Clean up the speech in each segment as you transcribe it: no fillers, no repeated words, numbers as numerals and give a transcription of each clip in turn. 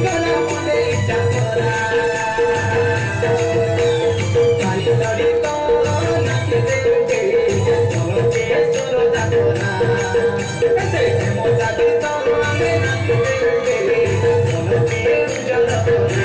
গলা মনে ইচ্ছা করা কালি লড়ি তো নাচিতে উঠে মনকে সরদা করা দেখে মজা দিত আমি নাচিতে উঠে মনকে উজ্জ্বল করা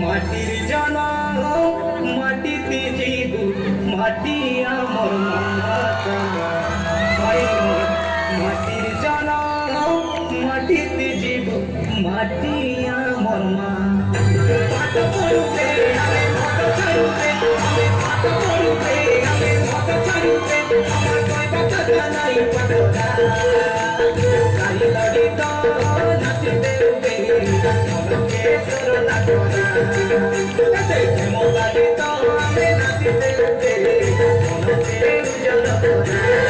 মাটির জনম মাটিতে জীব মাটি আমার মাটির জনম মাটিতে জীব মাটি আমার মা পাত করুতে আমি মত চাইতে আমি পাত করুতে আমি মত চাইতে আমার কই কথা নাই পাতলা কালি লড়ি তো নাচিতে উঠে মনকে সরদা করা দেখে মজা দিত আমি নাচিতে উঠে মনকে উজ্জ্বল করা